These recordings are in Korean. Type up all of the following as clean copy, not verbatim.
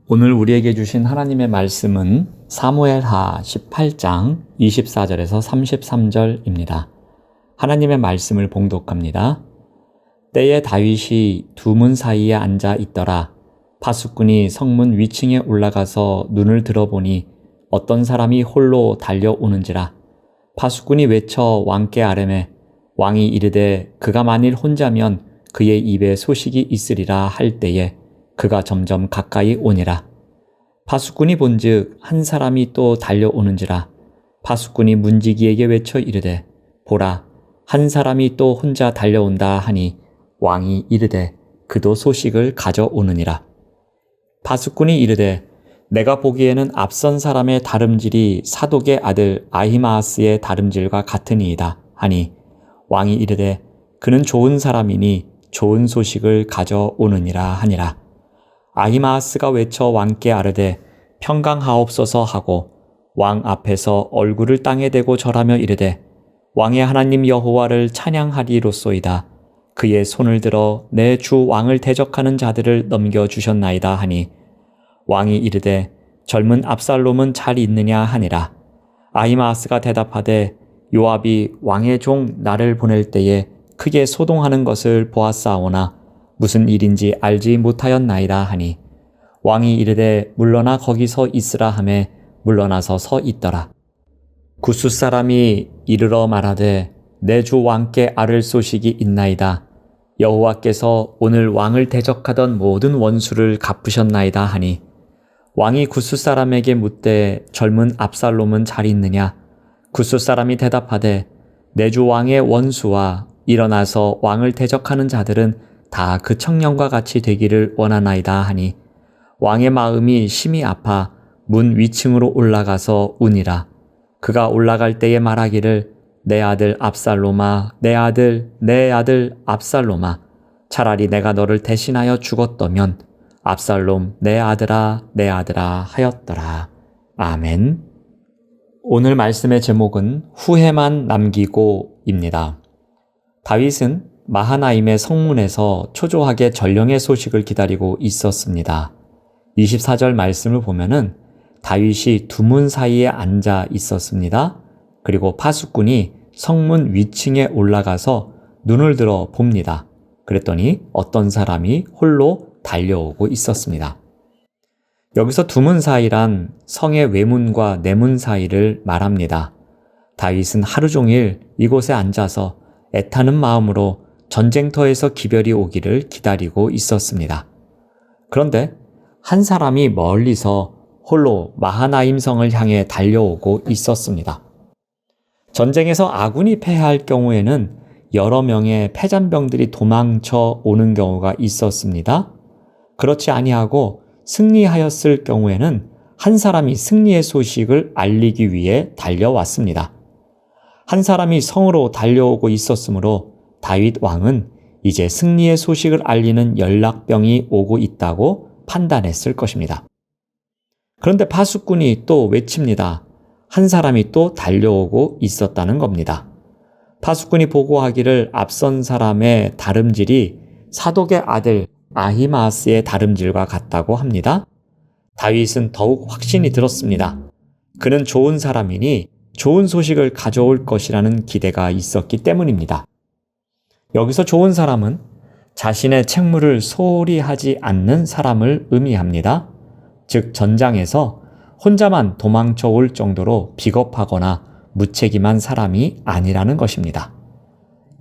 오늘 우리에게 주신 하나님의 말씀은 사무엘하 18장 24절에서 33절입니다. 하나님의 말씀을 봉독합니다. 때에 다윗이 두 문 사이에 앉아 있더라. 파수꾼이 성문 위층에 올라가서 눈을 들어보니 어떤 사람이 홀로 달려오는지라. 파수꾼이 외쳐 왕께 아뢰매 왕이 이르되 그가 만일 혼자면 그의 입에 소식이 있으리라 할 때에 그가 점점 가까이 오니라. 파수꾼이 본즉 한 사람이 또 달려오는지라. 파수꾼이 문지기에게 외쳐 이르되 보라 한 사람이 또 혼자 달려온다 하니 왕이 이르되 그도 소식을 가져오느니라. 파수꾼이 이르되 내가 보기에는 앞선 사람의 다름질이 사독의 아들 아히마아스의 다름질과 같으니이다 하니 왕이 이르되 그는 좋은 사람이니 좋은 소식을 가져오느니라 하니라. 아히마아스가 외쳐 왕께 아뢰되 평강하옵소서 하고 왕 앞에서 얼굴을 땅에 대고 절하며 이르되 왕의 하나님 여호와를 찬양하리로소이다. 그의 손을 들어 내 주 왕을 대적하는 자들을 넘겨주셨나이다 하니 왕이 이르되 젊은 압살롬은 잘 있느냐 하니라. 아히마아스가 대답하되 요압이 왕의 종 나를 보낼 때에 크게 소동하는 것을 보았사오나 무슨 일인지 알지 못하였나이다 하니 왕이 이르되 물러나 거기서 있으라 하매 물러나서 서 있더라. 구스 사람이 이르러 말하되 내 주 왕께 아를 소식이 있나이다. 여호와께서 오늘 왕을 대적하던 모든 원수를 갚으셨나이다 하니 왕이 구스 사람에게 묻되 젊은 압살롬은 잘 있느냐? 구스 사람이 대답하되 내 주 왕의 원수와 일어나서 왕을 대적하는 자들은 다 그 청년과 같이 되기를 원하나이다 하니 왕의 마음이 심히 아파 문 위층으로 올라가서 우니라. 그가 올라갈 때에 말하기를 내 아들 압살롬아 내 아들 압살롬아 차라리 내가 너를 대신하여 죽었더면 압살롬 내 아들아 하였더라. 아멘. 오늘 말씀의 제목은 후회만 남기고입니다. 다윗은 마하나임의 성문에서 초조하게 전령의 소식을 기다리고 있었습니다. 24절 말씀을 보면은 다윗이 두 문 사이에 앉아 있었습니다. 그리고 파수꾼이 성문 위층에 올라가서 눈을 들어 봅니다. 그랬더니 어떤 사람이 홀로 달려오고 있었습니다. 여기서 두 문 사이란 성의 외문과 내문 사이를 말합니다. 다윗은 하루 종일 이곳에 앉아서 애타는 마음으로 전쟁터에서 기별이 오기를 기다리고 있었습니다. 그런데 한 사람이 멀리서 홀로 마하나임 성을 향해 달려오고 있었습니다. 전쟁에서 아군이 패할 경우에는 여러 명의 패잔병들이 도망쳐 오는 경우가 있었습니다. 그렇지 아니하고 승리하였을 경우에는 한 사람이 승리의 소식을 알리기 위해 달려왔습니다. 한 사람이 성으로 달려오고 있었으므로 다윗 왕은 이제 승리의 소식을 알리는 연락병이 오고 있다고 판단했을 것입니다. 그런데 파수꾼이 또 외칩니다. 한 사람이 또 달려오고 있었다는 겁니다. 파수꾼이 보고하기를 앞선 사람의 다름질이 사독의 아들 아히마아스의 다름질과 같다고 합니다. 다윗은 더욱 확신이 들었습니다. 그는 좋은 사람이니 좋은 소식을 가져올 것이라는 기대가 있었기 때문입니다. 여기서 좋은 사람은 자신의 책무를 소홀히 하지 않는 사람을 의미합니다. 즉 전장에서 혼자만 도망쳐 올 정도로 비겁하거나 무책임한 사람이 아니라는 것입니다.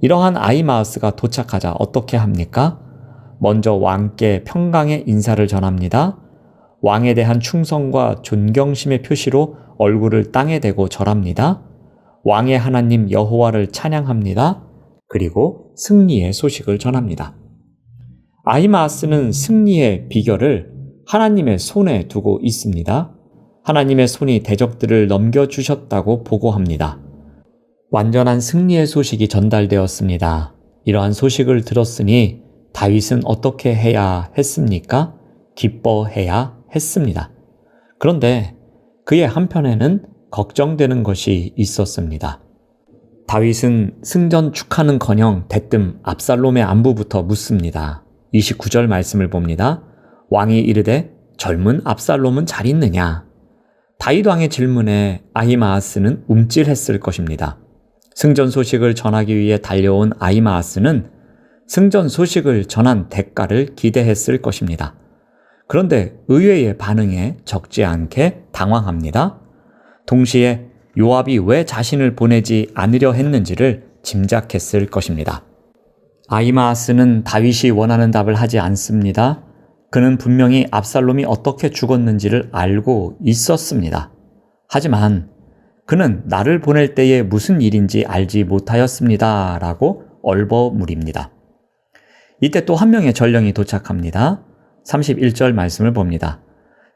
이러한 아히마아스가 도착하자 어떻게 합니까? 먼저 왕께 평강의 인사를 전합니다. 왕에 대한 충성과 존경심의 표시로 얼굴을 땅에 대고 절합니다. 왕의 하나님 여호와를 찬양합니다. 그리고 승리의 소식을 전합니다. 아히마아스는 승리의 비결을 하나님의 손에 두고 있습니다. 하나님의 손이 대적들을 넘겨주셨다고 보고합니다. 완전한 승리의 소식이 전달되었습니다. 이러한 소식을 들었으니 다윗은 어떻게 해야 했습니까? 기뻐해야 했습니다. 그런데 그의 한편에는 걱정되는 것이 있었습니다. 다윗은 승전 축하는커녕 대뜸 압살롬의 안부부터 묻습니다. 29절 말씀을 봅니다. 왕이 이르되 젊은 압살롬은 잘 있느냐? 다윗 왕의 질문에 아히마아스는 움찔했을 것입니다. 승전 소식을 전하기 위해 달려온 아히마아스는 승전 소식을 전한 대가를 기대했을 것입니다. 그런데 의외의 반응에 적지 않게 당황합니다. 동시에 요압이 왜 자신을 보내지 않으려 했는지를 짐작했을 것입니다. 아히마아스는 다윗이 원하는 답을 하지 않습니다. 그는 분명히 압살롬이 어떻게 죽었는지를 알고 있었습니다. 하지만 그는 나를 보낼 때에 무슨 일인지 알지 못하였습니다. 라고 얼버무립니다. 이때 또 한 명의 전령이 도착합니다. 31절 말씀을 봅니다.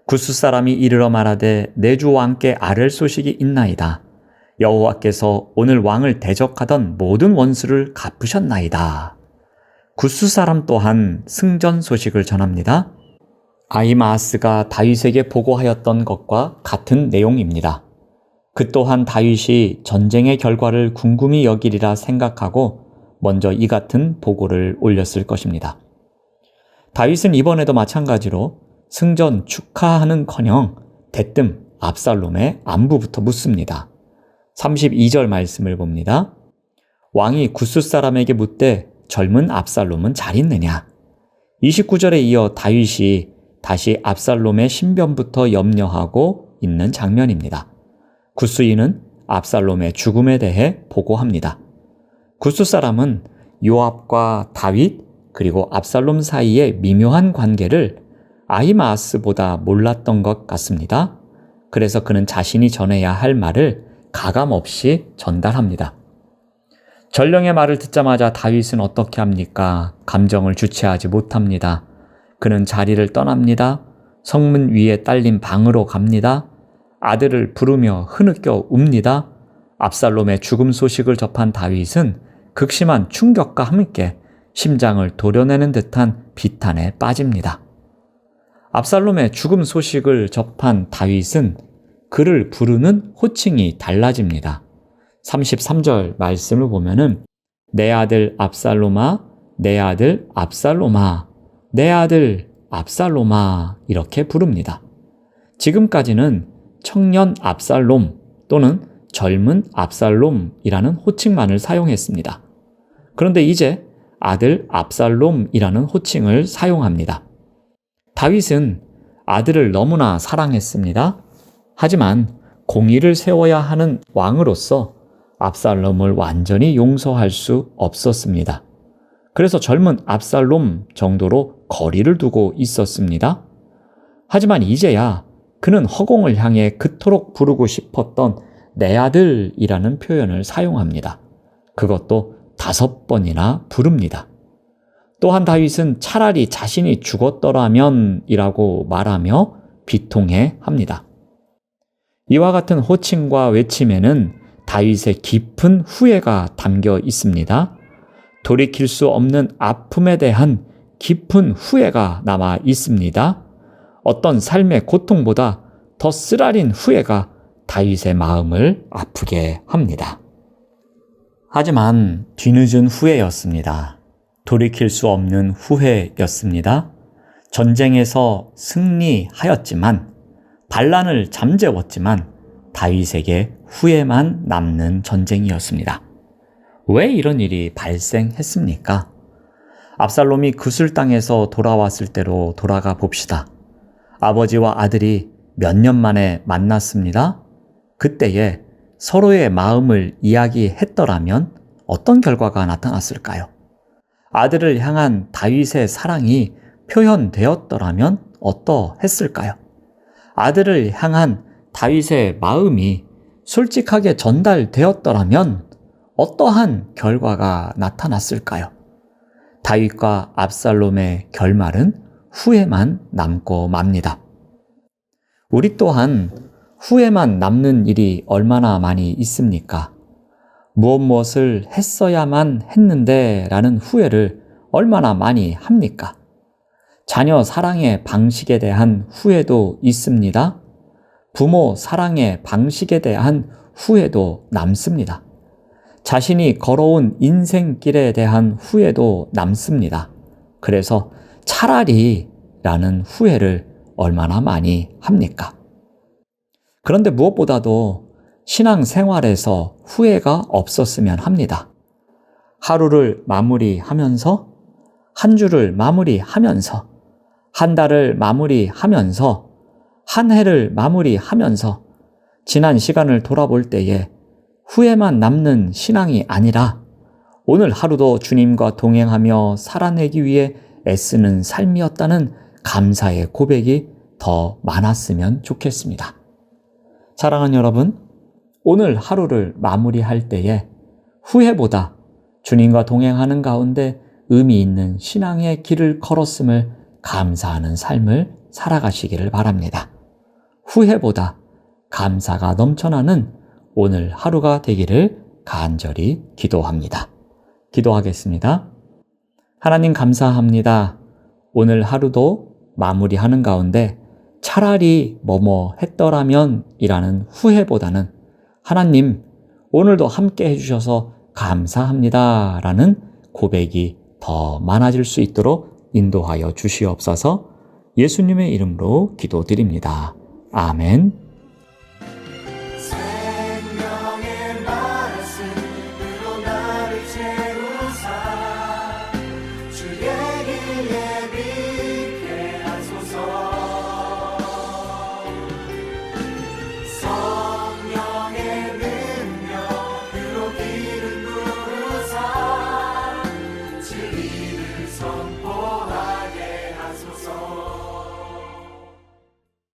구스 사람이 이르러 말하되 내 주 왕께 아랠 소식이 있나이다. 여호와께서 오늘 왕을 대적하던 모든 원수를 갚으셨나이다. 구스 사람 또한 승전 소식을 전합니다. 아히마아스가 다윗에게 보고하였던 것과 같은 내용입니다. 그 또한 다윗이 전쟁의 결과를 궁금히 여기리라 생각하고 먼저 이 같은 보고를 올렸을 것입니다. 다윗은 이번에도 마찬가지로 승전 축하하는커녕 대뜸 압살롬의 안부부터 묻습니다. 32절 말씀을 봅니다. 왕이 구스 사람에게 묻되 젊은 압살롬은 잘 있느냐? 29절에 이어 다윗이 다시 압살롬의 신변부터 염려하고 있는 장면입니다. 구스인은 압살롬의 죽음에 대해 보고합니다. 구스 사람은 요압과 다윗 그리고 압살롬 사이의 미묘한 관계를 아히마아스보다 몰랐던 것 같습니다. 그래서 그는 자신이 전해야 할 말을 가감없이 전달합니다. 전령의 말을 듣자마자 다윗은 어떻게 합니까? 감정을 주체하지 못합니다. 그는 자리를 떠납니다. 성문 위에 딸린 방으로 갑니다. 아들을 부르며 흐느껴 웁니다. 압살롬의 죽음 소식을 접한 다윗은 극심한 충격과 함께 심장을 도려내는 듯한 비탄에 빠집니다. 압살롬의 죽음 소식을 접한 다윗은 그를 부르는 호칭이 달라집니다. 33절 말씀을 보면은 내 아들 압살롬아, 내 아들 압살롬아, 내 아들 압살롬아 이렇게 부릅니다. 지금까지는 청년 압살롬 또는 젊은 압살롬이라는 호칭만을 사용했습니다. 그런데 이제 아들 압살롬이라는 호칭을 사용합니다. 다윗은 아들을 너무나 사랑했습니다. 하지만 공의를 세워야 하는 왕으로서 압살롬을 완전히 용서할 수 없었습니다. 그래서 젊은 압살롬 정도로 거리를 두고 있었습니다. 하지만 이제야 그는 허공을 향해 그토록 부르고 싶었던 내 아들이라는 표현을 사용합니다. 그것도 5번이나 부릅니다. 또한 다윗은 차라리 자신이 죽었더라면 이라고 말하며 비통해 합니다. 이와 같은 호칭과 외침에는 다윗의 깊은 후회가 담겨 있습니다. 돌이킬 수 없는 아픔에 대한 깊은 후회가 남아 있습니다. 어떤 삶의 고통보다 더 쓰라린 후회가 다윗의 마음을 아프게 합니다. 하지만 뒤늦은 후회였습니다. 돌이킬 수 없는 후회였습니다. 전쟁에서 승리하였지만 반란을 잠재웠지만 다윗에게 후회만 남는 전쟁이었습니다. 왜 이런 일이 발생했습니까? 압살롬이 구슬 땅에서 돌아왔을 때로 돌아가 봅시다. 아버지와 아들이 몇 년 만에 만났습니다. 그때에 서로의 마음을 이야기했더라면 어떤 결과가 나타났을까요? 아들을 향한 다윗의 사랑이 표현되었더라면 어떠했을까요? 아들을 향한 다윗의 마음이 솔직하게 전달되었더라면 어떠한 결과가 나타났을까요? 다윗과 압살롬의 결말은 후회만 남고 맙니다. 우리 또한 후회만 남는 일이 얼마나 많이 있습니까? 무엇을 했어야만 했는데 라는 후회를 얼마나 많이 합니까? 자녀 사랑의 방식에 대한 후회도 있습니다. 부모 사랑의 방식에 대한 후회도 남습니다. 자신이 걸어온 인생길에 대한 후회도 남습니다. 그래서 차라리 라는 후회를 얼마나 많이 합니까? 그런데 무엇보다도 신앙생활에서 후회가 없었으면 합니다. 하루를 마무리하면서, 한 주를 마무리하면서, 한 달을 마무리하면서, 한 해를 마무리하면서 지난 시간을 돌아볼 때에 후회만 남는 신앙이 아니라 오늘 하루도 주님과 동행하며 살아내기 위해 애쓰는 삶이었다는 감사의 고백이 더 많았으면 좋겠습니다. 사랑하는 여러분, 오늘 하루를 마무리할 때에 후회보다 주님과 동행하는 가운데 의미 있는 신앙의 길을 걸었음을 감사하는 삶을 살아가시기를 바랍니다. 후회보다 감사가 넘쳐나는 오늘 하루가 되기를 간절히 기도합니다. 기도하겠습니다. 하나님 감사합니다. 오늘 하루도 마무리하는 가운데 차라리 뭐뭐 했더라면 이라는 후회보다는 하나님 오늘도 함께 해주셔서 감사합니다 라는 고백이 더 많아질 수 있도록 인도하여 주시옵소서. 예수님의 이름으로 기도드립니다. 아멘.